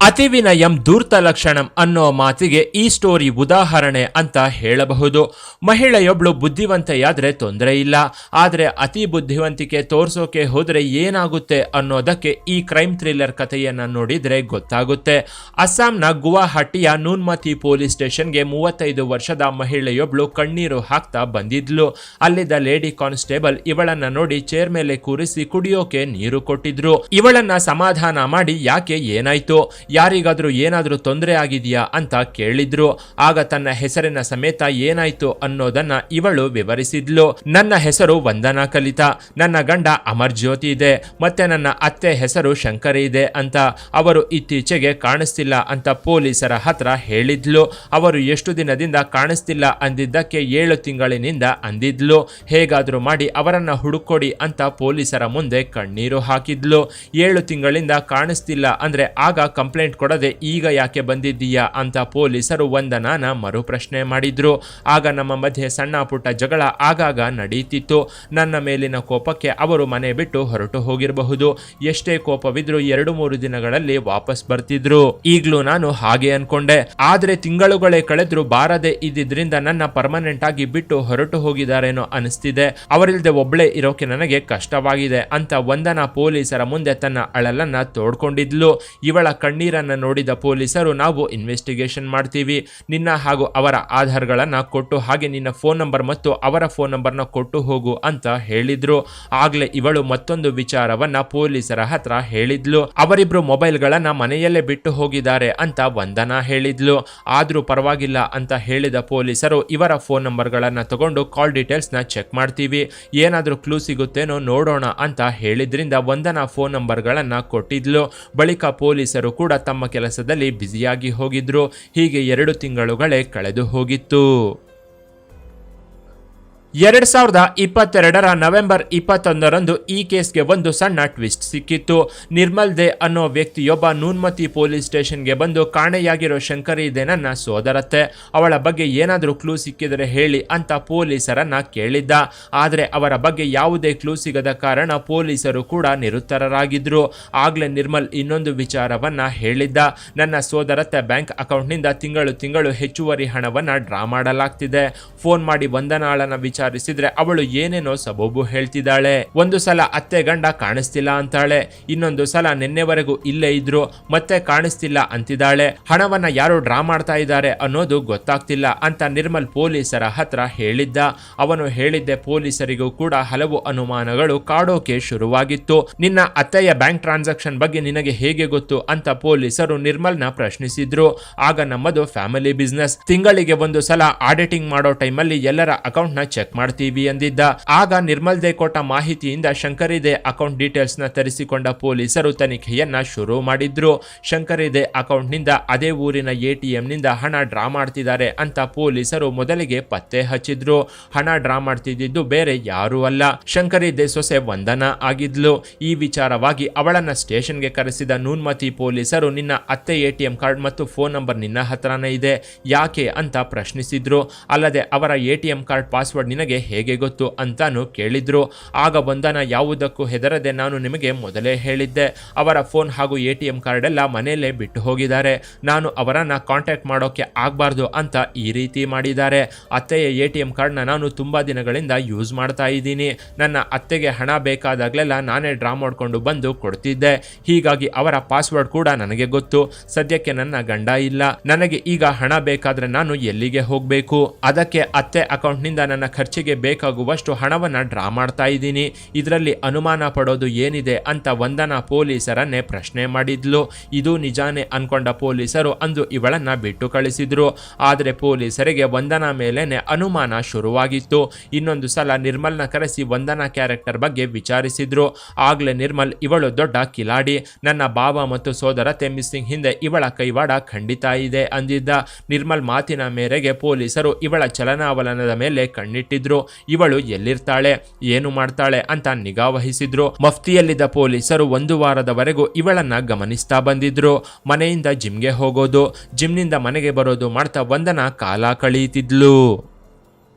ಅತಿ ವಿನಯಂ ಧೂರ್ತ ಲಕ್ಷಣಂ ಅನ್ನೋ ಮಾತಿಗೆ ಈ ಸ್ಟೋರಿ ಉದಾಹರಣೆ ಅಂತ ಹೇಳಬಹುದು. ಮಹಿಳೆಯೊಬ್ಳು ಬುದ್ಧಿವಂತೆಯಾದ್ರೆ ತೊಂದರೆ ಇಲ್ಲ, ಆದ್ರೆ ಅತಿ ಬುದ್ಧಿವಂತಿಕೆ ತೋರ್ಸೋಕೆ ಹೋದ್ರೆ ಏನಾಗುತ್ತೆ ಅನ್ನೋದಕ್ಕೆ ಈ ಕ್ರೈಮ್ ಥ್ರಿಲ್ಲರ್ ಕಥೆಯನ್ನ ನೋಡಿದ್ರೆ ಗೊತ್ತಾಗುತ್ತೆ. ಅಸ್ಸಾಂನ ಗುವಾಹಟಿಯ ನೂನ್ಮತಿ ಪೊಲೀಸ್ ಸ್ಟೇಷನ್ಗೆ 35 ವರ್ಷದ ಮಹಿಳೆಯೊಬ್ಳು ಕಣ್ಣೀರು ಹಾಕ್ತಾ ಬಂದಿದ್ಲು. ಅಲ್ಲಿದ್ದ ಲೇಡಿ ಕಾನ್ಸ್ಟೇಬಲ್ ಇವಳನ್ನ ನೋಡಿ ಚೇರ್ ಮೇಲೆ ಕೂರಿಸಿ ಕುಡಿಯೋಕೆ ನೀರು ಕೊಟ್ಟಿದ್ರು. ಇವಳನ್ನ ಸಮಾಧಾನ ಮಾಡಿ ಯಾಕೆ ಏನಾಯ್ತು, ಯಾರಿಗಾದ್ರೂ ಏನಾದ್ರೂ ತೊಂದರೆ ಆಗಿದೆಯಾ ಅಂತ ಕೇಳಿದ್ರು. ಆಗ ತನ್ನ ಹೆಸರಿನ ಸಮೇತ ಏನಾಯ್ತು ಅನ್ನೋದನ್ನ ಇವಳು ವಿವರಿಸಿದ್ಲು. ನನ್ನ ಹೆಸರು ವಂದನಾ ಕಲಿತಾ, ನನ್ನ ಗಂಡ ಅಮರ್ ಜ್ಯೋತಿ ಇದೆ, ಮತ್ತೆ ನನ್ನ ಅತ್ತೆ ಹೆಸರು ಶಂಕರಿ ಇದೆ ಅಂತ. ಅವರು ಇತ್ತೀಚೆಗೆ ಕಾಣಿಸ್ತಿಲ್ಲ ಅಂತ ಪೊಲೀಸರ ಹತ್ರ ಹೇಳಿದ್ಲು. ಅವರು ಎಷ್ಟು ದಿನದಿಂದ ಕಾಣಿಸ್ತಿಲ್ಲ ಅಂದಿದ್ದಕ್ಕೆ 7 ತಿಂಗಳಿನಿಂದ ಅಂದಿದ್ಲು. ಹೇಗಾದ್ರೂ ಮಾಡಿ ಅವರನ್ನ ಹುಡುಕೊಡಿ ಅಂತ ಪೊಲೀಸರ ಮುಂದೆ ಕಣ್ಣೀರು ಹಾಕಿದ್ಲು. 7 ತಿಂಗಳಿಂದ ಕಾಣಿಸ್ತಿಲ್ಲ ಅಂದ್ರೆ ಆಗ ಕಂಪ್ಲೇಂಟ್ ಕೊಡದೆ ಈಗ ಯಾಕೆ ಬಂದಿದ್ದೀಯಾ ಅಂತ ಪೊಲೀಸರು ವಂದನಾನ ಮರು ಪ್ರಶ್ನೆ ಮಾಡಿದ್ರು. ಆಗ ನಮ್ಮ ಮಧ್ಯೆ ಸಣ್ಣ ಪುಟ್ಟ ಜಗಳ ಆಗಾಗ ನಡೀತಿತ್ತು. ನನ್ನ ಮೇಲಿನ ಕೋಪಕ್ಕೆ ಅವರು ಮನೆ ಬಿಟ್ಟು ಹೊರಟು ಹೋಗಿರಬಹುದು. ಎಷ್ಟೇ ಕೋಪವಿದ್ರು 2-3 ದಿನಗಳಲ್ಲಿ ವಾಪಸ್ ಬರ್ತಿದ್ರು. ಈಗ್ಲೂ ನಾನು ಹಾಗೆ ಅನ್ಕೊಂಡೆ, ಆದ್ರೆ ತಿಂಗಳುಗಳೇ ಕಳೆದ್ರು ಬಾರದೆ ಇದ್ದಿದ್ರಿಂದ ನನ್ನ ಪರ್ಮನೆಂಟ್ ಆಗಿ ಬಿಟ್ಟು ಹೊರಟು ಹೋಗಿದಾರೇನೋ ಅನಿಸ್ತಿದೆ. ಅವರಿಲ್ದೆ ಒಬ್ಳೆ ಇರೋಕೆ ನನಗೆ ಕಷ್ಟವಾಗಿದೆ ಅಂತ ವಂದನಾ ಪೊಲೀಸರ ಮುಂದೆ ತನ್ನ ಅಳಲನ್ನ ತೋಡ್ಕೊಂಡಿದ್ಲು. ಇವಳ ಕಣ್ಣೀರನ್ನ ನೋಡಿದ ಪೊಲೀಸರು, ನಾವು ಇನ್ವೆಸ್ಟಿಗೇಷನ್ ಮಾಡ್ತೀವಿ, ನಿನ್ನ ಹಾಗೂ ಅವರ ಆಧಾರ್ಗಳನ್ನ ಕೊಟ್ಟು ಹಾಗೆ ನಿನ್ನ ಫೋನ್ ನಂಬರ್ ಮತ್ತು ಅವರ ಫೋನ್ ನಂಬರ್ನ ಕೊಟ್ಟು ಹೋಗು ಅಂತ ಹೇಳಿದ್ರು. ಆಗ್ಲೇ ಇವಳು ಮತ್ತೊಂದು ವಿಚಾರವನ್ನ ಪೊಲೀಸರ ಹತ್ರ ಹೇಳಿದ್ಲು. ಅವರಿಬ್ರು ಮೊಬೈಲ್ಗಳನ್ನ ಮನೆಯಲ್ಲೇ ಬಿಟ್ಟು ಹೋಗಿದ್ದಾರೆ ಅಂತ ವಂದನಾ ಹೇಳಿದ್ಲು. ಆದ್ರೂ ಪರವಾಗಿಲ್ಲ ಅಂತ ಹೇಳಿದ ಪೊಲೀಸರು ಇವರ ಫೋನ್ ನಂಬರ್ಗಳನ್ನ ತಗೊಂಡು ಕಾಲ್ ಡೀಟೇಲ್ಸ್ ನ ಚೆಕ್ ಮಾಡ್ತೀವಿ, ಏನಾದ್ರೂ ಕ್ಲೂ ಸಿಗುತ್ತೇನೋ ನೋಡೋಣ ಅಂತ ಹೇಳಿದ್ರಿಂದ ವಂದನಾ ಫೋನ್ ನಂಬರ್ಗಳನ್ನ ಕೊಟ್ಟಿದ್ಲು. ಬಳಿಕ ಪೊಲೀಸರು ಕೂಡ ತಮ್ಮ ಕೆಲಸದಲ್ಲಿ ಬ್ಯುಸಿಯಾಗಿ ಹೋಗಿದ್ರು. ಹೀಗೆ 2 ತಿಂಗಳುಗಳೇ ಕಳೆದು ಹೋಗಿತ್ತು. 2022 ನವೆಂಬರ್ 21ರಂದು ಈ ಕೇಸ್ಗೆ ಒಂದು ಸಣ್ಣ ಟ್ವಿಸ್ಟ್ ಸಿಕ್ಕಿತ್ತು. ನಿರ್ಮಲ್ ದೇ ಅನ್ನೋ ವ್ಯಕ್ತಿಯೊಬ್ಬ ನೂನ್ಮತಿ ಪೊಲೀಸ್ ಸ್ಟೇಷನ್ಗೆ ಬಂದು ಕಾಣೆಯಾಗಿರೋ ಶಂಕರಿ ದೇ ನನ್ನ ಸೋದರತ್ತೆ, ಅವಳ ಬಗ್ಗೆ ಏನಾದರೂ ಕ್ಲೂ ಸಿಕ್ಕಿದರೆ ಹೇಳಿ ಅಂತ ಪೊಲೀಸರನ್ನ ಕೇಳಿದ್ದ. ಆದರೆ ಅವರ ಬಗ್ಗೆ ಯಾವುದೇ ಕ್ಲೂ ಸಿಗದ ಕಾರಣ ಪೊಲೀಸರು ಕೂಡ ನಿರುತ್ತರರಾಗಿದ್ರು. ಆಗ್ಲೇ ನಿರ್ಮಲ್ ಇನ್ನೊಂದು ವಿಚಾರವನ್ನ ಹೇಳಿದ್ದ, ನನ್ನ ಸೋದರತ್ತೆ ಬ್ಯಾಂಕ್ ಅಕೌಂಟ್ನಿಂದ ತಿಂಗಳು ಹೆಚ್ಚುವರಿ ಹಣವನ್ನ ಡ್ರಾ ಮಾಡಲಾಗ್ತಿದೆ. ಫೋನ್ ಮಾಡಿ ವಂದನಾಳನ ವಿಚಾರಿಸಿದ್ರೆ ಅವಳು ಏನೇನೋ ಸಬೂಬು ಹೇಳ್ತಿದ್ದಾಳೆ. ಒಂದು ಸಲ ಅತ್ತೆ ಗಂಡ ಕಾಣಿಸ್ತಿಲ್ಲ ಅಂತಾಳೆ, ಇನ್ನೊಂದು ಸಲ ನಿನ್ನೆವರೆಗೂ ಇಲ್ಲೇ ಇದ್ರು ಮತ್ತೆ ಕಾಣಿಸ್ತಿಲ್ಲ ಅಂತಿದ್ದಾಳೆ. ಹಣವನ್ನ ಯಾರು ಡ್ರಾ ಮಾಡ್ತಾ ಇದ್ದಾರೆ ಅನ್ನೋದು ಗೊತ್ತಾಗ್ತಿಲ್ಲ ಅಂತ ನಿರ್ಮಲ್ ಪೊಲೀಸರ ಹತ್ರ ಹೇಳಿದ್ದ. ಅವನು ಹೇಳಿದ್ದೆ ಪೊಲೀಸರಿಗೂ ಕೂಡ ಹಲವು ಅನುಮಾನಗಳು ಕಾಡೋಕೆ ಶುರುವಾಗಿತ್ತು. ನಿನ್ನ ಅತ್ತೆಯ ಬ್ಯಾಂಕ್ ಟ್ರಾನ್ಸಾಕ್ಷನ್ ಬಗ್ಗೆ ನಿನಗೆ ಹೇಗೆ ಗೊತ್ತು ಅಂತ ಪೊಲೀಸರು ನಿರ್ಮಲ್ನ ಪ್ರಶ್ನಿಸಿದ್ರು. ಆಗ ನಮ್ಮದು ಫ್ಯಾಮಿಲಿ ಬಿಸ್ನೆಸ್, ತಿಂಗಳಿಗೆ ಒಂದು ಸಲ ಆಡಿಟಿಂಗ್ ಮಾಡೋ ಟೈಮಲ್ಲಿ ಎಲ್ಲರ ಅಕೌಂಟ್ ನ ಚೆಕ್ ಮಾಡ್ತೀವಿ ಅಂದಿದ್ದ. ಆಗ ನಿರ್ಮಲ್ ದೇ ಕೊಟ್ಟ ಮಾಹಿತಿಯಿಂದ ಶಂಕರಿ ದೇ ಅಕೌಂಟ್ ಡೀಟೇಲ್ಸ್ ನ ತರಿಸಿಕೊಂಡ ಪೊಲೀಸರು ತನಿಖೆಯನ್ನ ಶುರು ಮಾಡಿದ್ರು. ಶಂಕರಿ ದೇ ಅಕೌಂಟ್ ನಿಂದ ಅದೇ ಊರಿನ ATM ನಿಂದ ಹಣ ಡ್ರಾ ಮಾಡ್ತಿದ್ದಾರೆ ಅಂತ ಪೊಲೀಸರು ಮೊದಲಿಗೆ ಪತ್ತೆ ಹಚ್ಚಿದ್ರು. ಹಣ ಡ್ರಾ ಮಾಡ್ತಿದ್ದು ಬೇರೆ ಯಾರೂ ಅಲ್ಲ, ಶಂಕರಿ ದೇ ಸೊಸೆ ವಂದನಾ ಆಗಿದ್ಲು. ಈ ವಿಚಾರವಾಗಿ ಅವಳನ್ನ ಸ್ಟೇಷನ್ಗೆ ಕರೆಸಿದ ನೂನ್ಮತಿ ಪೊಲೀಸರು, ನಿನ್ನ ಅತ್ತೆ ATM ಕಾರ್ಡ್ ಮತ್ತು ಫೋನ್ ನಂಬರ್ ನಿನ್ನ ಹತ್ರನೇ ಇದೆ, ಯಾಕೆ ಅಂತ ಪ್ರಶ್ನಿಸಿದ್ರು. ಅಲ್ಲದೆ ಅವರ ATM ಕಾರ್ಡ್ ಪಾಸ್ವರ್ಡ್ ನಿನಗೆ ಹೇಗೆ ಗೊತ್ತು ಅಂತಾನು ಕೇಳಿದ್ರು. ಆಗ ವಂದನಾ ಯಾವುದಕ್ಕೂ ಹೆದರದೆ, ನಾನು ನಿಮಗೆ ಮೊದಲೇ ಹೇಳಿದ್ದೆ, ಅವರ ಫೋನ್ ಹಾಗೂ ATM ಕಾರ್ಡ್ ಎಲ್ಲ ಮನೆಯಲ್ಲೇ ಬಿಟ್ಟು ಹೋಗಿದ್ದಾರೆ, ನಾನು ಅವರನ್ನ ಕಾಂಟ್ಯಾಕ್ಟ್ ಮಾಡೋಕೆ ಆಗ್ಬಾರ್ದು ಅಂತ ಈ ರೀತಿ ಮಾಡಿದ್ದಾರೆ. ಅತ್ತೆಯ ATM ಕಾರ್ಡ್ನ ನಾನು ತುಂಬಾ ದಿನಗಳಿಂದ ಯೂಸ್ ಮಾಡ್ತಾ ಇದ್ದೀನಿ. ನನ್ನ ಅತ್ತೆಗೆ ಹಣ ಬೇಕಾದಾಗಲೆಲ್ಲ ನಾನೇ ಡ್ರಾ ಮಾಡ್ಕೊಂಡು ಬಂದು ಕೊಡ್ತಿದ್ದೆ. ಹೀಗಾಗಿ ಅವರ ಪಾಸ್ವರ್ಡ್ ಕೂಡ ನನಗೆ ಗೊತ್ತು. ಸದ್ಯಕ್ಕೆ ನನ್ನ ಗಂಡ ಇಲ್ಲ, ನನಗೆ ಈಗ ಹಣ ಬೇಕಾದ್ರೆ ನಾನು ಎಲ್ಲಿಗೆ ಹೋಗಬೇಕು? ಅದಕ್ಕೆ ಅತ್ತೆ ಅಕೌಂಟ್ ನಿಂದ ನನ್ನ ಖರ್ಚಿಗೆ ಬೇಕಾಗುವಷ್ಟು ಹಣವನ್ನ ಡ್ರಾ ಮಾಡ್ತಾ ಇದ್ದೀನಿ. ಇದರಲ್ಲಿ ಅನುಮಾನ ಪಡೋದು ಏನಿದೆ ಅಂತ ವಂದನಾ ಪೊಲೀಸರನ್ನೇ ಪ್ರಶ್ನೆ ಮಾಡಿದ್ಲು. ಇದು ನಿಜಾನೇ ಅನ್ಕೊಂಡ ಪೊಲೀಸರು ಅಂದು ಇವಳನ್ನ ಬಿಟ್ಟು ಕಳಿಸಿದ್ರು. ಆದರೆ ಪೊಲೀಸರಿಗೆ ವಂದನಾ ಮೇಲೇನೆ ಅನುಮಾನ ಶುರುವಾಗಿತ್ತು. ಇನ್ನೊಂದು ಸಲ ನಿರ್ಮಲ್ನ ಕರೆಸಿ ವಂದನಾ ಕ್ಯಾರೆಕ್ಟರ್ ಬಗ್ಗೆ ವಿಚಾರಿಸಿದ್ರು. ಆಗ್ಲೇ ನಿರ್ಮಲ್, ಇವಳು ದೊಡ್ಡ ಕಿಲಾಡಿ, ನನ್ನ ಬಾವ ಮತ್ತು ಸೋದರತೆ ಮಿಸ್ಸಿಂಗ್ ಹಿಂದೆ ಇವಳ ಕೈವಾಡ ಖಂಡಿತ ಇದೆ ಅಂದಿದ್ದ. ನಿರ್ಮಲ್ ಮಾತಿನ ಮೇರೆಗೆ ಪೊಲೀಸರು ಇವಳ ಚಲನಾವಲನದ ಮೇಲೆ ಕಣ್ಣಿಟ್ಟಿದ್ರು. ಇವಳು ಎಲ್ಲಿರ್ತಾಳೆ, ಏನು ಮಾಡ್ತಾಳೆ ಅಂತ ನಿಗಾ ವಹಿಸಿದ್ರು. ಮಫ್ತಿಯಲ್ಲಿದ್ದ ಪೊಲೀಸರು 1 ವಾರದವರೆಗೂ ಇವಳನ್ನ ಗಮನಿಸ್ತಾ ಬಂದಿದ್ರು. ಮನೆಯಿಂದ ಜಿಮ್ಗೆ ಹೋಗೋದು, ಜಿಮ್ನಿಂದ ಮನೆಗೆ ಬರೋದು ಮಾಡ್ತಾ ವಂದನಾ ಕಾಲ ಕಳೆಯುತ್ತಿದ್ಲು.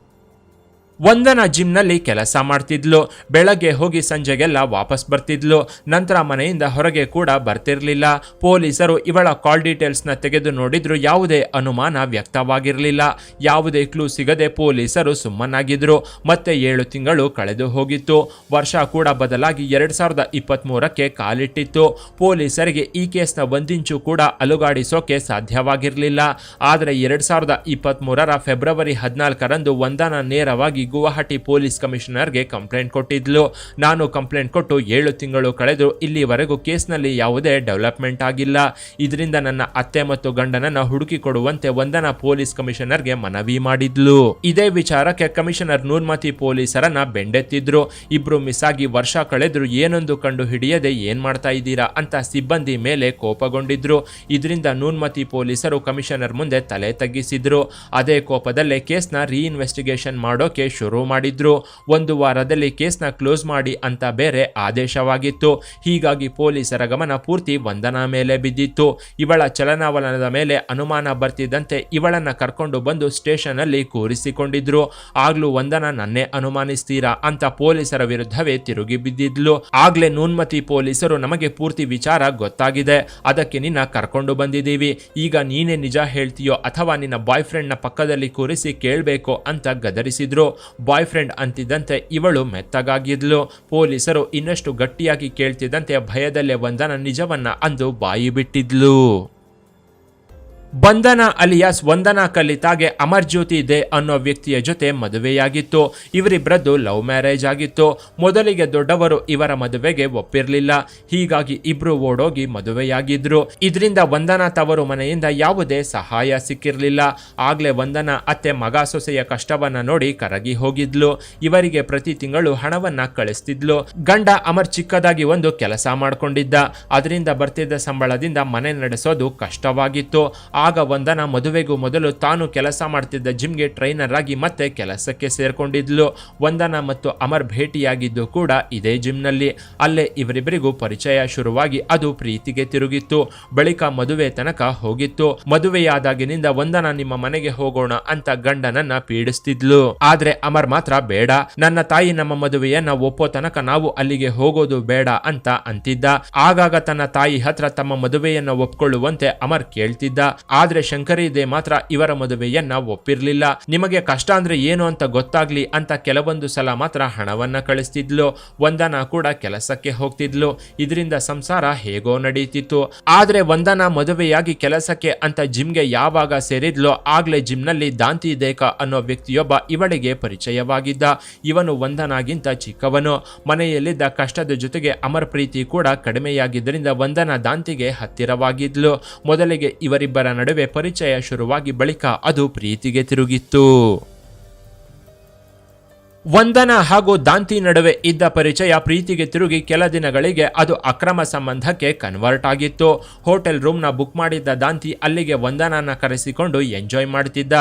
ವಂದನಾ ಜಿಮ್ನಲ್ಲಿ ಕೆಲಸ ಮಾಡ್ತಿದ್ಲು. ಬೆಳಗ್ಗೆ ಹೋಗಿ ಸಂಜೆಗೆಲ್ಲ ವಾಪಸ್ ಬರ್ತಿದ್ಲು. ನಂತರ ಮನೆಯಿಂದ ಹೊರಗೆ ಕೂಡ ಬರ್ತಿರ್ಲಿಲ್ಲ. ಪೊಲೀಸರು ಇವಳ ಕಾಲ್ ಡೀಟೇಲ್ಸ್ನ ತೆಗೆದು ನೋಡಿದ್ರು. ಯಾವುದೇ ಅನುಮಾನ ವ್ಯಕ್ತವಾಗಿರಲಿಲ್ಲ. ಯಾವುದೇ ಕ್ಲೂ ಸಿಗದೆ ಪೊಲೀಸರು ಸುಮ್ಮನಾಗಿದ್ರು. ಮತ್ತೆ 7 ತಿಂಗಳು ಕಳೆದು ಹೋಗಿತ್ತು. ವರ್ಷ ಕೂಡ ಬದಲಾಗಿ 2023ಕ್ಕೆ ಕಾಲಿಟ್ಟಿತ್ತು. ಪೊಲೀಸರಿಗೆ ಈ ಕೇಸ್ನ ಒಂದಿಂಚು ಕೂಡ ಅಲುಗಾಡಿಸೋಕೆ ಸಾಧ್ಯವಾಗಿರಲಿಲ್ಲ. ಆದರೆ 2023ರ ಫೆಬ್ರವರಿ 14ರಂದು ವಂದನಾ ನೇರವಾಗಿ ಗುವಾಹಟಿ ಪೊಲೀಸ್ ಕಮಿಷನರ್ಗೆ ಕಂಪ್ಲೇಂಟ್ ಕೊಟ್ಟಿದ್ಲು. ನಾನು ಕಂಪ್ಲೇಂಟ್ ಕೊಟ್ಟು 7 ತಿಂಗಳು ಕಳೆದು ಇಲ್ಲಿವರೆಗೂ ಕೇಸ್ನಲ್ಲಿ ಯಾವುದೇ ಡೆವಲಪ್ಮೆಂಟ್ ಆಗಿಲ್ಲ. ಇದರಿಂದ ನನ್ನ ಅತ್ತೆ ಮತ್ತು ಗಂಡನನ್ನ ಹುಡುಕಿ ಕೊಡುವಂತೆ ವಂದನಾ ಪೊಲೀಸ್ ಕಮಿಷನರ್ಗೆ ಮನವಿ ಮಾಡಿದ್ಲು. ಇದೇ ವಿಚಾರಕ್ಕೆ ಕಮಿಷನರ್ ನೂನ್ಮತಿ ಪೊಲೀಸರನ್ನ ಬೆಂಡೆತ್ತಿದ್ರು. ಇಬ್ರು ಮಿಸ್ ಆಗಿ ವರ್ಷ ಕಳೆದ್ರು, ಏನೊಂದು ಕಂಡು ಹಿಡಿಯದೆ ಏನ್ ಮಾಡ್ತಾ ಇದ್ದೀರಾ ಅಂತ ಸಿಬ್ಬಂದಿ ಮೇಲೆ ಕೋಪಗೊಂಡಿದ್ರು. ಇದರಿಂದ ನೂನ್ಮತಿ ಪೊಲೀಸರು ಕಮಿಷನರ್ ಮುಂದೆ ತಲೆ ತಗ್ಗಿಸಿದ್ರು. ಅದೇ ಕೋಪದಲ್ಲೇ ಕೇಸ್ನ ರೀಇನ್ವೆಸ್ಟಿಗೇಷನ್ ಮಾಡೋಕೆ ಶುರು ಮಾಡಿದ್ರು. 1 ವಾರದಲ್ಲಿ ಕೇಸ್ನ ಕ್ಲೋಸ್ ಮಾಡಿ ಅಂತ ಬೇರೆ ಆದೇಶವಾಗಿತ್ತು. ಹೀಗಾಗಿ ಪೊಲೀಸರ ಗಮನ ಪೂರ್ತಿ ವಂದನಾ ಮೇಲೆ ಬಿದ್ದಿತ್ತು. ಇವಳ ಚಲನವಲನದ ಮೇಲೆ ಅನುಮಾನ ಬರ್ತಿದ್ದಂತೆ ಇವಳನ್ನ ಕರ್ಕೊಂಡು ಬಂದು ಸ್ಟೇಷನ್ ಅಲ್ಲಿ ಕೂರಿಸಿಕೊಂಡಿದ್ರು. ಆಗ್ಲೂ ವಂದನಾ ನನ್ನೇ ಅನುಮಾನಿಸ್ತೀರಾ ಅಂತ ಪೊಲೀಸರ ವಿರುದ್ಧವೇ ತಿರುಗಿ ಬಿದ್ದಿದ್ಲು. ಆಗ್ಲೇ ನೂನ್ಮತಿ ಪೊಲೀಸರು ನಮಗೆ ಪೂರ್ತಿ ವಿಚಾರ ಗೊತ್ತಾಗಿದೆ, ಅದಕ್ಕೆ ನಿನ್ನ ಕರ್ಕೊಂಡು ಬಂದಿದ್ದೀವಿ. ಈಗ ನೀನೇ ನಿಜ ಹೇಳ್ತೀಯೋ ಅಥವಾ ನಿನ್ನ ಬಾಯ್ ಫ್ರೆಂಡ್ ನ ಪಕ್ಕದಲ್ಲಿ ಕೂರಿಸಿ ಕೇಳಬೇಕು ಅಂತ ಗದರಿಸಿದ್ರು. ಬಾಯ್ ಫ್ರೆಂಡ್ ಅಂತಿದ್ದಂತೆ ಇವಳು ಮೆತ್ತಗಾಗಿದ್ಲು. ಪೊಲೀಸರು ಇನ್ನಷ್ಟು ಗಟ್ಟಿಯಾಗಿ ಕೇಳ್ತಿದ್ದಂತೆ ಭಯದಲ್ಲೇ ವಂದನಾ ನಿಜವನ್ನ ಅಂದು ಬಾಯಿ ಬಿಟ್ಟಿದ್ಲು. ಬಂಧನ ಅಲಿಯಾಸ್ ವಂದನಾ ಕಲಿತಾಗೆ ಅಮರ್ಜ್ಯೋತಿ ದೇ ಅನ್ನೋ ವ್ಯಕ್ತಿಯ ಜೊತೆ ಮದುವೆಯಾಗಿತ್ತು. ಇವರಿಬ್ಬರದ್ದು ಲವ್ ಮ್ಯಾರೇಜ್ ಆಗಿತ್ತು. ಮೊದಲಿಗೆ ದೊಡ್ಡವರು ಇವರ ಮದುವೆಗೆ ಒಪ್ಪಿರಲಿಲ್ಲ. ಹೀಗಾಗಿ ಇಬ್ರು ಓಡೋಗಿ ಮದುವೆಯಾಗಿದ್ರು. ಇದರಿಂದ ವಂದನಾ ತವರು ಮನೆಯಿಂದ ಯಾವುದೇ ಸಹಾಯ ಸಿಕ್ಕಿರಲಿಲ್ಲ. ಆಗ್ಲೇ ವಂದನಾ ಅತ್ತೆ ಮಗ ಸೊಸೆಯ ಕಷ್ಟವನ್ನ ನೋಡಿ ಕರಗಿ ಹೋಗಿದ್ಲು. ಇವರಿಗೆ ಪ್ರತಿ ತಿಂಗಳು ಹಣವನ್ನ ಕಳಿಸ್ತಿದ್ಲು. ಗಂಡ ಅಮರ್ ಚಿಕ್ಕದಾಗಿ ಒಂದು ಕೆಲಸ ಮಾಡ್ಕೊಂಡಿದ್ದ. ಅದರಿಂದ ಬರ್ತಿದ್ದ ಸಂಬಳದಿಂದ ಮನೆ ನಡೆಸೋದು ಕಷ್ಟವಾಗಿತ್ತು. ಆಗ ವಂದನಾ ಮದುವೆಗೂ ಮೊದಲು ತಾನು ಕೆಲಸ ಮಾಡ್ತಿದ್ದ ಜಿಮ್ಗೆ ಟ್ರೈನರ್ ಆಗಿ ಮತ್ತೆ ಕೆಲಸಕ್ಕೆ ಸೇರ್ಕೊಂಡಿದ್ಲು. ವಂದನಾ ಮತ್ತು ಅಮರ್ ಭೇಟಿಯಾಗಿದ್ದು ಕೂಡ ಇದೇ ಜಿಮ್ನಲ್ಲಿ. ಅಲ್ಲೇ ಇವರಿಬ್ಬರಿಗೂ ಪರಿಚಯ ಶುರುವಾಗಿ ಅದು ಪ್ರೀತಿಗೆ ತಿರುಗಿತ್ತು. ಬಳಿಕ ಮದುವೆ ತನಕ ಹೋಗಿತ್ತು. ಮದುವೆಯಾದಾಗಿನಿಂದ ವಂದನಾ ನಿಮ್ಮ ಮನೆಗೆ ಹೋಗೋಣ ಅಂತ ಗಂಡನನ್ನ ಪೀಡಿಸ್ತಿದ್ಲು. ಆದ್ರೆ ಅಮರ್ ಮಾತ್ರ ಬೇಡ, ನನ್ನ ತಾಯಿ ನಮ್ಮ ಮದುವೆಯನ್ನ ಒಪ್ಪೋ ತನಕ ನಾವು ಅಲ್ಲಿಗೆ ಹೋಗೋದು ಬೇಡ ಅಂತ ಅಂತಿದ್ದ. ಆಗಾಗ ತನ್ನ ತಾಯಿ ಹತ್ರ ತಮ್ಮ ಮದುವೆಯನ್ನ ಒಪ್ಕೊಳ್ಳುವಂತೆ ಅಮರ್ ಕೇಳ್ತಿದ್ದ. ಆದ್ರೆ ಶಂಕರಿ ದೇ ಮಾತ್ರ ಇವರ ಮದುವೆಯನ್ನ ಒಪ್ಪಿರ್ಲಿಲ್ಲ. ನಿಮಗೆ ಕಷ್ಟ ಅಂದ್ರೆ ಏನು ಅಂತ ಗೊತ್ತಾಗ್ಲಿ ಅಂತ ಕೆಲವೊಂದು ಸಲ ಮಾತ್ರ ಹಣವನ್ನ ಕಳಿಸ್ತಿದ್ಲು. ವಂದನಾ ಕೂಡ ಕೆಲಸಕ್ಕೆ ಹೋಗ್ತಿದ್ಲು. ಇದರಿಂದ ಸಂಸಾರ ಹೇಗೋ ನಡೀತಿತ್ತು. ಆದ್ರೆ ವಂದನಾ ಮದುವೆಯಾಗಿ ಕೆಲಸಕ್ಕೆ ಅಂತ ಜಿಮ್ಗೆ ಯಾವಾಗ ಸೇರಿದ್ಲೋ ಆಗ್ಲೇ ಜಿಮ್ನಲ್ಲಿ ದಾಂತಿ ದೇಕ ಅನ್ನೋ ವ್ಯಕ್ತಿಯೊಬ್ಬ ಇವಳಿಗೆ ಪರಿಚಯವಾಗಿದ್ದ. ಇವನು ವಂದನಾಗಿಂತ ಚಿಕ್ಕವನು. ಮನೆಯಲ್ಲಿದ್ದ ಕಷ್ಟದ ಜೊತೆಗೆ ಅಮರ್ ಪ್ರೀತಿ ಕೂಡ ಕಡಿಮೆಯಾಗಿದ್ದರಿಂದ ವಂದನಾ ದಾಂತಿಗೆ ಹತ್ತಿರವಾಗಿದ್ಲು. ಮೊದಲಿಗೆ ಇವರಿಬ್ಬರ ನಡುವೆ ಪರಿಚಯ ಶುರುವಾಗಿ ಬಳಿಕ ಅದು ಪ್ರೀತಿಗೆ ತಿರುಗಿತ್ತು. ವಂದನಾ ಹಾಗೂ ದಾಂತಿ ನಡುವೆ ಇದ್ದ ಪರಿಚಯ ಪ್ರೀತಿಗೆ ತಿರುಗಿ ಕೆಲ ದಿನಗಳಿಗೆ ಅದು ಅಕ್ರಮ ಸಂಬಂಧಕ್ಕೆ ಕನ್ವರ್ಟ್ ಆಗಿತ್ತು. ಹೋಟೆಲ್ ರೂಮ್ನ ಬುಕ್ ಮಾಡಿದ್ದ ದಾಂತಿ ಅಲ್ಲಿಗೆ ವಂದನಾನ ಕರೆಸಿಕೊಂಡು ಎಂಜಾಯ್ ಮಾಡ್ತಿದ್ದ.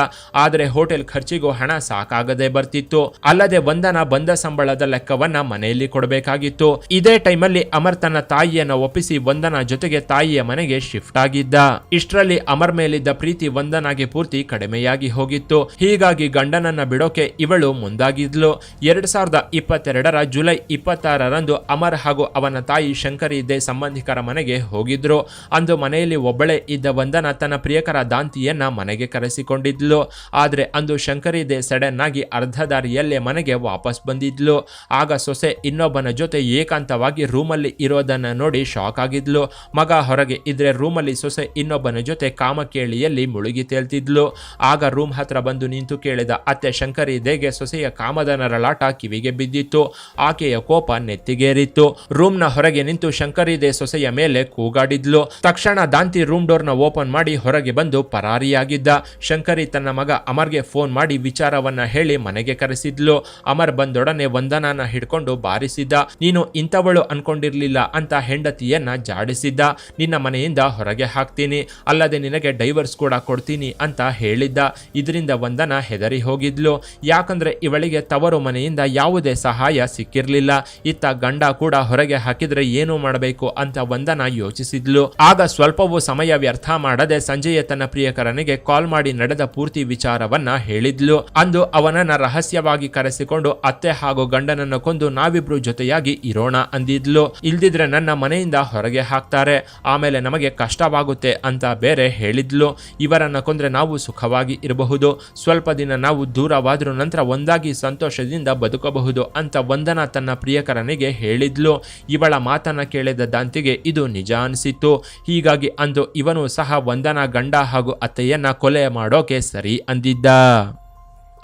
ಆದರೆ ಹೋಟೆಲ್ ಖರ್ಚಿಗೂ ಹಣ ಸಾಕಾಗದೆ ಬರ್ತಿತ್ತು. ಅಲ್ಲದೆ ವಂದನಾ ಬಂದ ಸಂಬಳದ ಲೆಕ್ಕವನ್ನ ಮನೆಯಲ್ಲಿ ಕೊಡಬೇಕಾಗಿತ್ತು. ಇದೇ ಟೈಮಲ್ಲಿ ಅಮರ್ ತನ್ನ ತಾಯಿಯನ್ನ ಒಪ್ಪಿಸಿ ವಂದನಾ ಜೊತೆಗೆ ತಾಯಿಯ ಮನೆಗೆ ಶಿಫ್ಟ್ ಆಗಿದ್ದ. ಇಷ್ಟರಲ್ಲಿ ಅಮರ್ ಮೇಲಿದ್ದ ಪ್ರೀತಿ ವಂದನಾಗೆ ಪೂರ್ತಿ ಕಡಿಮೆಯಾಗಿ ಹೋಗಿತ್ತು. ಹೀಗಾಗಿ ಗಂಡನನ್ನ ಬಿಡೋಕೆ ಇವಳು ಮುಂದಾಗಿದ್ಲು. 2022ರ ಜುಲೈ 26ರಂದು ಅಮರ್ ಹಾಗೂ ಅವನ ತಾಯಿ ಶಂಕರಿ ದೇ ಸಂಬಂಧಿಕರ ಮನೆಗೆ ಹೋಗಿದ್ರು. ಅಂದು ಮನೆಯಲ್ಲಿ ಒಬ್ಬಳೇ ಇದ್ದ ವಂದನಾ ತನ್ನ ಪ್ರಿಯಕರ ದಾಂತಿಯನ್ನ ಮನೆಗೆ ಕರೆಸಿಕೊಂಡಿದ್ಲು. ಆದ್ರೆ ಅಂದು ಶಂಕರಿ ದೇ ಸಡನ್ ಆಗಿ ಅರ್ಧ ದಾರಿಯಲ್ಲೇ ಮನೆಗೆ ವಾಪಸ್ ಬಂದಿದ್ಲು. ಆಗ ಸೊಸೆ ಇನ್ನೊಬ್ಬನ ಜೊತೆ ಏಕಾಂತವಾಗಿ ರೂಮಲ್ಲಿ ಇರೋದನ್ನ ನೋಡಿ ಶಾಕ್ ಆಗಿದ್ಲು. ಮಗ ಹೊರಗೆ ಇದ್ರೆ ರೂಮಲ್ಲಿ ಸೊಸೆ ಇನ್ನೊಬ್ಬನ ಜೊತೆ ಕಾಮಕೇಳಿಯಲ್ಲಿ ಮುಳುಗಿ ತೇಲ್ತಿದ್ಲು. ಆಗ ರೂಮ್ ಹತ್ರ ಬಂದು ನಿಂತು ಕೇಳಿದ ಅತ್ತೆ ಶಂಕರಿ ದೇಗೆ ಸೊಸೆಯ ಕಾಮದ ನರಳಾಟ ಕಿವಿಗೆ ಬಿದ್ದಿತ್ತು. ಆಕೆಯ ಕೋಪ ನೆತ್ತಿಗೇರಿತ್ತು. ರೂಮ್ನ ಹೊರಗೆ ನಿಂತು ಶಂಕರಿ ದೇ ಸೊಸೆಯ ಮೇಲೆ ಕೂಗಾಡಿದ್ಲು. ತಕ್ಷಣ ದಾಂತಿ ರೂಮ್ ಡೋರ್ನ ಓಪನ್ ಮಾಡಿ ಹೊರಗೆ ಬಂದು ಪರಾರಿಯಾಗಿದ್ದ. ಶಂಕರಿ ತನ್ನ ಮಗ ಅಮರ್ಗೆ ಫೋನ್ ಮಾಡಿ ವಿಚಾರವನ್ನ ಹೇಳಿ ಮನೆಗೆ ಕರೆಸಿದ್ಲು. ಅಮರ್ ಬಂದೊಡನೆ ವಂದನಾನ ಹಿಡ್ಕೊಂಡು ಬಾರಿಸಿದ್ದ. ನೀನು ಇಂಥವಳು ಅನ್ಕೊಂಡಿರ್ಲಿಲ್ಲ ಅಂತ ಹೆಂಡತಿಯನ್ನ ಜಾಡಿಸಿದ್ದ. ನಿನ್ನ ಮನೆಯಿಂದ ಹೊರಗೆ ಹಾಕ್ತೀನಿ, ಅಲ್ಲದೆ ನಿನಗೆ ಡೈವರ್ಸ್ ಕೂಡ ಕೊಡ್ತೀನಿ ಅಂತ ಹೇಳಿದ್ದ. ಇದರಿಂದ ವಂದನಾ ಹೆದರಿ ಹೋಗಿದ್ಲು. ಯಾಕಂದ್ರೆ ಇವಳಿಗೆ ತವರು ತವರು ಮನೆಯಿಂದ ಯಾವುದೇ ಸಹಾಯ ಸಿಕ್ಕಿರ್ಲಿಲ್ಲ. ಇತ್ತ ಗಂಡ ಕೂಡ ಹೊರಗೆ ಹಾಕಿದ್ರೆ ಏನು ಮಾಡಬೇಕು ಅಂತ ವಂದನಾ ಯೋಚಿಸಿದ್ಲು. ಆಗ ಸ್ವಲ್ಪವೂ ಸಮಯ ವ್ಯರ್ಥ ಮಾಡದೆ ಸಂಜೆಯ ತನ್ನ ಪ್ರಿಯಕರನಿಗೆ ಕಾಲ್ ಮಾಡಿ ನಡೆದ ಪೂರ್ತಿ ವಿಚಾರವನ್ನ ಹೇಳಿದ್ಲು. ಅಂದು ಅವನನ್ನ ರಹಸ್ಯವಾಗಿ ಕರೆಸಿಕೊಂಡು ಅತ್ತೆ ಹಾಗೂ ಗಂಡನನ್ನ ಕೊಂದು ನಾವಿಬ್ರು ಜೊತೆಯಾಗಿ ಇರೋಣ ಅಂದಿದ್ಲು. ಇಲ್ದಿದ್ರೆ ನನ್ನ ಮನೆಯಿಂದ ಹೊರಗೆ ಹಾಕ್ತಾರೆ, ಆಮೇಲೆ ನಮಗೆ ಕಷ್ಟವಾಗುತ್ತೆ ಅಂತ ಬೇರೆ ಹೇಳಿದ್ಲು. ಇವರನ್ನ ಕೊಂದ್ರೆ ನಾವು ಸುಖವಾಗಿ ಇರಬಹುದು, ಸ್ವಲ್ಪ ದಿನ ನಾವು ದೂರವಾದ್ರೂ ನಂತರ ಒಂದಾಗಿ ಸಂತೋಷದಿಂದ ಬದುಕಬಹುದು ಅಂತ ವಂದನಾ ತನ್ನ ಪ್ರಿಯಕರನಿಗೆ ಹೇಳಿದ್ಲು. ಇವಳ ಮಾತನ್ನ ಕೇಳಿದ ದಾಂತಿಗೆ ಇದು ನಿಜ ಅನಿಸಿತ್ತು. ಹೀಗಾಗಿ ಅಂದು ಇವನು ಸಹ ವಂದನಾ ಗಂಡ ಹಾಗೂ ಅತ್ತೆಯನ್ನ ಕೊಲೆ ಮಾಡೋಕೆ ಸರಿ ಅಂದಿದ್ದ.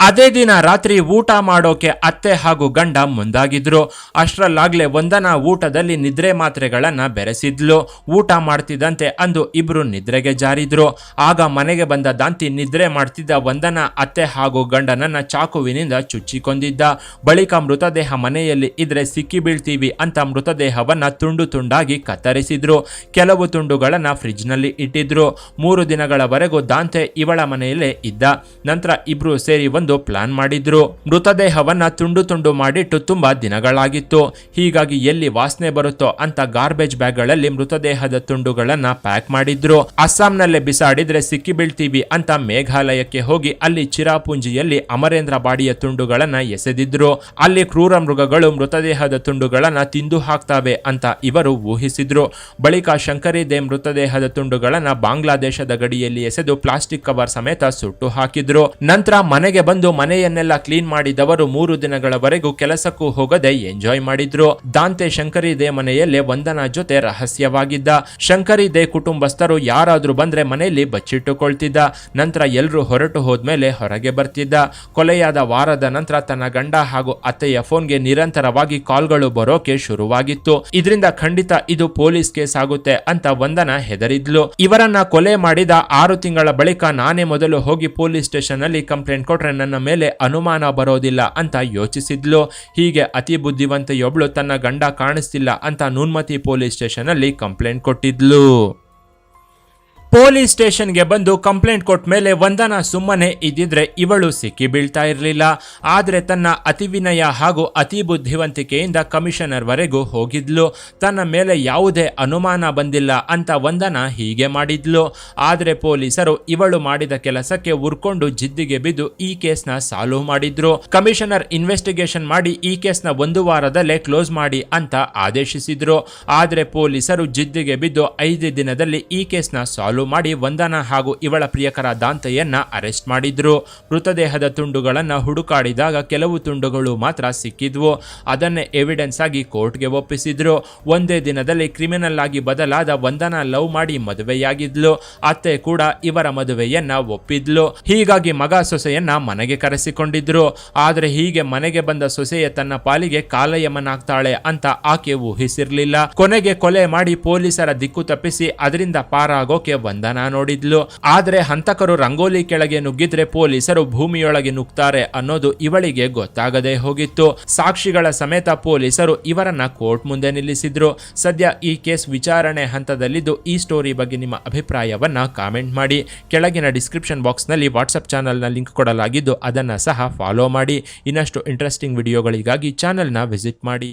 ಅದೇ ದಿನ ರಾತ್ರಿ ಊಟ ಮಾಡೋಕೆ ಅತ್ತೆ ಹಾಗೂ ಗಂಡ ಮುಂದಾಗಿದ್ರು. ಅಷ್ಟರಲ್ಲಾಗ್ಲೇ ವಂದನಾ ಊಟದಲ್ಲಿ ನಿದ್ರೆ ಮಾತ್ರೆಗಳನ್ನ ಬೆರೆಸಿದ್ಲು. ಊಟ ಮಾಡ್ತಿದ್ದಂತೆ ಅಂದು ಇಬ್ರು ನಿದ್ರೆಗೆ ಜಾರಿದ್ರು. ಆಗ ಮನೆಗೆ ಬಂದ ದಾಂತಿ ನಿದ್ರೆ ಮಾಡ್ತಿದ್ದ ವಂದನಾ ಅತ್ತೆ ಹಾಗೂ ಗಂಡನನ್ನ ಚಾಕುವಿನಿಂದ ಚುಚ್ಚಿಕೊಂಡಿದ್ದ. ಬಳಿಕ ಮೃತದೇಹ ಮನೆಯಲ್ಲಿ ಇದ್ರೆ ಸಿಕ್ಕಿ ಬೀಳ್ತೀವಿ ಅಂತ ಮೃತದೇಹವನ್ನ ತುಂಡು ತುಂಡಾಗಿ ಕತ್ತರಿಸಿದ್ರು. ಕೆಲವು ತುಂಡುಗಳನ್ನ ಫ್ರಿಜ್ ನಲ್ಲಿ ಇಟ್ಟಿದ್ರು. 3 ದಿನಗಳವರೆಗೂ ದಾಂತೆ ಇವಳ ಮನೆಯಲ್ಲೇ ಇದ್ದ. ನಂತರ ಇಬ್ರು ಸೇರಿ ಒಂದು ಪ್ಲಾನ್ ಮಾಡಿದ್ರು. ಮೃತದೇಹವನ್ನ ತುಂಡು ತುಂಡು ಮಾಡಿಟ್ಟು ತುಂಬಾ ದಿನಗಳಾಗಿತ್ತು. ಹೀಗಾಗಿ ಎಲ್ಲಿ ವಾಸನೆ ಬರುತ್ತೋ ಅಂತ ಗಾರ್ಬೇಜ್ ಬ್ಯಾಗ್ಗಳಲ್ಲಿ ಮೃತದೇಹದ ತುಂಡುಗಳನ್ನ ಪ್ಯಾಕ್ ಮಾಡಿದ್ರು. ಅಸ್ಸಾಂನಲ್ಲೇ ಬಿಸಾಡಿದ್ರೆ ಸಿಕ್ಕಿ ಬೀಳ್ತೀವಿ ಅಂತ ಮೇಘಾಲಯಕ್ಕೆ ಹೋಗಿ ಅಲ್ಲಿ ಚಿರಾಪುಂಜಿಯಲ್ಲಿ ಅಮರೇಂದ್ರ ಬಾಡಿಯ ತುಂಡುಗಳನ್ನ ಎಸೆದಿದ್ರು. ಅಲ್ಲಿ ಕ್ರೂರ ಮೃಗಗಳು ಮೃತದೇಹದ ತುಂಡುಗಳನ್ನ ತಿಂದು ಹಾಕ್ತವೆ ಅಂತ ಇವರು ಊಹಿಸಿದ್ರು. ಬಳಿಕ ಶಂಕರಿದೇ ಮೃತದೇಹದ ತುಂಡುಗಳನ್ನ ಬಾಂಗ್ಲಾದೇಶದ ಗಡಿಯಲ್ಲಿ ಎಸೆದು ಪ್ಲಾಸ್ಟಿಕ್ ಕವರ್ ಸಮೇತ ಸುಟ್ಟು ಹಾಕಿದ್ರು. ನಂತರ ಮನೆಗೆ ಬಂದು ಮನೆಯನ್ನೆಲ್ಲ ಕ್ಲೀನ್ ಮಾಡಿದವರು 3 ದಿನಗಳವರೆಗೂ ಕೆಲಸಕ್ಕೂ ಹೋಗದೆ ಎಂಜಾಯ್ ಮಾಡಿದ್ರು. ದಾಂತೆ ಶಂಕರಿದೇ ಮನೆಯಲ್ಲೇ ವಂದನಾ ಜೊತೆ ರಹಸ್ಯವಾಗಿದ್ದ. ಶಂಕರಿದೇ ಕುಟುಂಬಸ್ಥರು ಯಾರಾದ್ರೂ ಬಂದ್ರೆ ಮನೆಯಲ್ಲಿ ಬಚ್ಚಿಟ್ಟುಕೊಳ್ತಿದ್ದ. ನಂತರ ಎಲ್ಲರೂ ಹೊರಟು ಹೋದ್ಮೇಲೆ ಹೊರಗೆ ಬರ್ತಿದ್ದ. ಕೊಲೆಯಾದ ವಾರದ ನಂತರ ತನ್ನ ಗಂಡ ಹಾಗೂ ಅತ್ತೆಯ ಫೋನ್ಗೆ ನಿರಂತರವಾಗಿ ಕಾಲ್ಗಳು ಬರೋಕೆ ಶುರುವಾಗಿತ್ತು. ಇದರಿಂದ ಖಂಡಿತ ಇದು ಪೊಲೀಸ್ ಕೇಸ್ ಆಗುತ್ತೆ ಅಂತ ವಂದನಾ ಹೆದರಿದ್ಲು. ಇವರನ್ನ ಕೊಲೆ ಮಾಡಿದ 6 ತಿಂಗಳ ಬಳಿಕ ನಾನೇ ಮೊದಲು ಹೋಗಿ ಪೊಲೀಸ್ ಸ್ಟೇಷನ್ ಅಲ್ಲಿ ಕಂಪ್ಲೇಂಟ್ ಕೊಟ್ರೆ ನನ್ನ ಮೇಲೆ ಅನುಮಾನ ಬರೋದಿಲ್ಲ ಅಂತ ಯೋಚಿಸಿದ್ಲು. ಹೀಗೆ ಅತಿ ಬುದ್ಧಿವಂತೆಯೊಬ್ಳು ತನ್ನ ಗಂಡ ಕಾಣಿಸ್ತಿಲ್ಲ ಅಂತ ನುನ್ಮತಿ ಪೊಲೀಸ್ ಸ್ಟೇಷನ್ ಅಲ್ಲಿ ಕಂಪ್ಲೇಂಟ್ ಕೊಟ್ಟಿದ್ಲು. ಪೊಲೀಸ್ ಸ್ಟೇಷನ್ಗೆ ಬಂದು ಕಂಪ್ಲೇಂಟ್ ಕೊಟ್ಟ ಮೇಲೆ ವಂದನಾ ಸುಮ್ಮನೆ ಇದ್ದಿದ್ರೆ ಇವಳು ಸಿಕ್ಕಿ ಬೀಳ್ತಾ ಇರಲಿಲ್ಲ. ಆದರೆ ತನ್ನ ಅತಿವಿನಯ ಹಾಗೂ ಅತಿ ಬುದ್ಧಿವಂತಿಕೆಯಿಂದ ಕಮಿಷನರ್ ವರೆಗೂ ಹೋಗಿದ್ಲು. ತನ್ನ ಮೇಲೆ ಯಾವುದೇ ಅನುಮಾನ ಬಂದಿಲ್ಲ ಅಂತ ವಂದನಾ ಹೀಗೆ ಮಾಡಿದ್ಲು. ಆದರೆ ಪೊಲೀಸರು ಇವಳು ಮಾಡಿದ ಕೆಲಸಕ್ಕೆ ಉರ್ಕೊಂಡು ಜಿದ್ದಿಗೆ ಬಿದ್ದು ಈ ಕೇಸ್ನ ಸಾಲ್ವ್ ಮಾಡಿದ್ರು. ಕಮಿಷನರ್ ಇನ್ವೆಸ್ಟಿಗೇಷನ್ ಮಾಡಿ ಈ ಕೇಸ್ನ 1 ವಾರದಲ್ಲೇ ಕ್ಲೋಸ್ ಮಾಡಿ ಅಂತ ಆದೇಶಿಸಿದ್ರು. ಆದರೆ ಪೊಲೀಸರು ಜಿದ್ದಿಗೆ ಬಿದ್ದು 5 ದಿನದಲ್ಲಿ ಈ ಕೇಸ್ನ ಸಾಲ್ವ್ ಮಾಡಿ ವಂದನಾ ಹಾಗೂ ಇವಳ ಪ್ರಿಯಕರ ದಾಂತೆಯನ್ನ ಅರೆಸ್ಟ್ ಮಾಡಿದ್ರು. ಮೃತದೇಹದ ತುಂಡುಗಳನ್ನ ಹುಡುಕಾಡಿದಾಗ ಕೆಲವು ತುಂಡುಗಳು ಮಾತ್ರ ಸಿಕ್ಕಿದ್ವು. ಅದನ್ನೇ ಎವಿಡೆನ್ಸ್ ಆಗಿ ಕೋರ್ಟ್ಗೆ ಒಪ್ಪಿಸಿದ್ರು. ಒಂದೇ ದಿನದಲ್ಲಿ ಕ್ರಿಮಿನಲ್ ಆಗಿ ಬದಲಾದ ವಂದನಾ ಲವ್ ಮಾಡಿ ಮದುವೆಯಾಗಿದ್ಲು. ಅತ್ತೆ ಕೂಡ ಇವರ ಮದುವೆಯನ್ನ ಒಪ್ಪಿದ್ಲು. ಹೀಗಾಗಿ ಮಗ ಸೊಸೆಯನ್ನ ಮನೆಗೆ ಕರೆಸಿಕೊಂಡಿದ್ರು. ಆದ್ರೆ ಹೀಗೆ ಮನೆಗೆ ಬಂದ ಸೊಸೆಯ ತನ್ನ ಪಾಲಿಗೆ ಕಾಲಯಮನಾಗ್ತಾಳೆ ಅಂತ ಆಕೆ ಊಹಿಸಿರ್ಲಿಲ್ಲ. ಕೊನೆಗೆ ಕೊಲೆ ಮಾಡಿ ಪೊಲೀಸರ ದಿಕ್ಕು ತಪ್ಪಿಸಿ ಅದರಿಂದ ಪಾರಾಗೋಕೆ ವಂದನಾ ನೋಡಿದ್ಲು. ಆದ್ರೆ ಹಂತಕರು ರಂಗೋಲಿ ಕೆಳಗೆ ನುಗ್ಗಿದ್ರೆ ಪೊಲೀಸರು ಭೂಮಿಯೊಳಗೆ ನುಗ್ತಾರೆ ಅನ್ನೋದು ಇವಳಿಗೆ ಗೊತ್ತಾಗದೆ ಹೋಗಿತ್ತು. ಸಾಕ್ಷಿಗಳ ಸಮೇತ ಪೊಲೀಸರು ಇವರನ್ನ ಕೋರ್ಟ್ ಮುಂದೆ ನಿಲ್ಲಿಸಿದ್ರು. ಸದ್ಯ ಈ ಕೇಸ್ ವಿಚಾರಣೆ ಹಂತದಲ್ಲಿದ್ದು ಈ ಸ್ಟೋರಿ ಬಗ್ಗೆ ನಿಮ್ಮ ಅಭಿಪ್ರಾಯವನ್ನ ಕಾಮೆಂಟ್ ಮಾಡಿ. ಕೆಳಗಿನ ಡಿಸ್ಕ್ರಿಪ್ಷನ್ ಬಾಕ್ಸ್ ನಲ್ಲಿ ವಾಟ್ಸ್ಆಪ್ ಚಾನಲ್ನ ಲಿಂಕ್ ಕೊಡಲಾಗಿದ್ದು ಅದನ್ನ ಸಹ ಫಾಲೋ ಮಾಡಿ. ಇನ್ನಷ್ಟು ಇಂಟ್ರೆಸ್ಟಿಂಗ್ ವಿಡಿಯೋಗಳಿಗಾಗಿ ಚಾನೆಲ್ನ ವಿಸಿಟ್ ಮಾಡಿ.